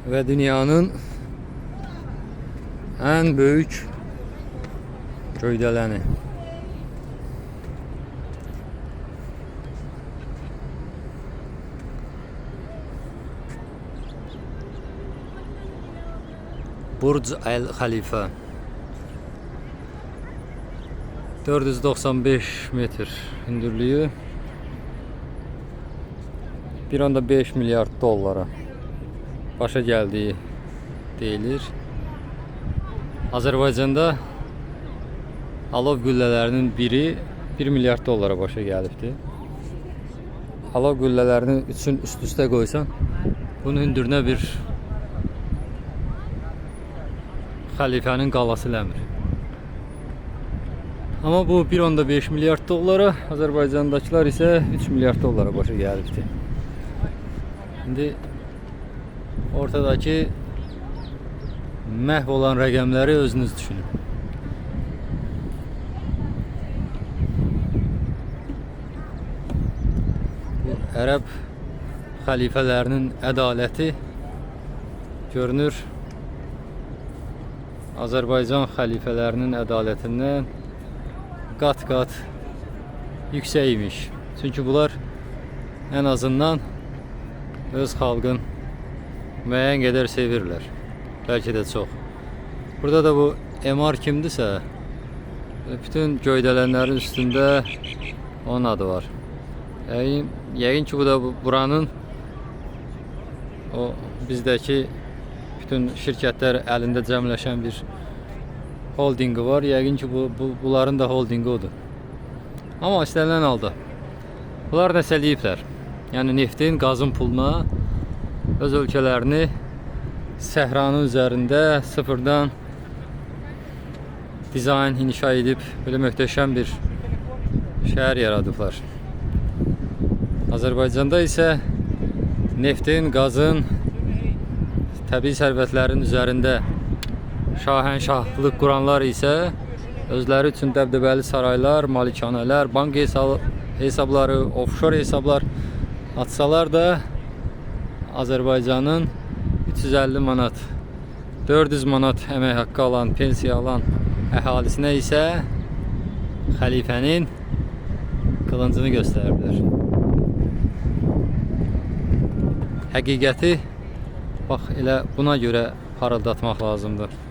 ve dünyanın en büyük göydələni. Burj Al Khalifa 495 metr hündürlüğü, 1,5 milyar dollara başa gəldiyi deyilir. Azərbaycanda alov güllələrinin biri 1 milyar dollara başa gəlibdir. Alov güllələrini üçün üst-üstə qoysan, bunun hündürlüyünə bir xəlifənin qalası eləmir. Amma bu 1,5 milyar dollara, Azərbaycandakılar isə 3 milyar dollara başa gəlibdir. İndi ortadakı məhv olan rəqəmləri özünüz düşünün. Bu ərəb xəlifələrinin ədaləti görünür Azərbaycan xəlifələrinin ədalətindən qat-qat yüksək imiş. Çünki bunlar ən azından öz xalqın müəyyən qədər sevirlər. Bəlkə də çox. Burada da bu Emar kimdirsə, bütün göydələnlərin üstündə onun adı var. Yəqin ki, bu da buranın o bizdəki bütün şirkətlər əlində cəmləşən bir holdingi var. Yəqin ki, bunların da holdingi odur. Amma istənilən halda bunlar nəsə eləyiblər. Yəni neftin, qazın puluna öz ölkələrini səhranın üzərində sıfırdan dizayn, inşa edib belə möhtəşəm bir şəhər yaradıblar. Azərbaycanda isə neftin, qazın, təbii sərvətlərin üzərində şahənşahlıq quranlar isə özləri üçün dəbdəbəli saraylar, malikanələr, bank hesabları, offshore hesablar açsalar da Azərbaycanın 350 manat, 400 manat əmək haqqı alan, pensiya alan əhalisinə isə xəlifənin qılıncını göstəriblər. Həqiqəti bax elə buna görə parıldatmaq lazımdır.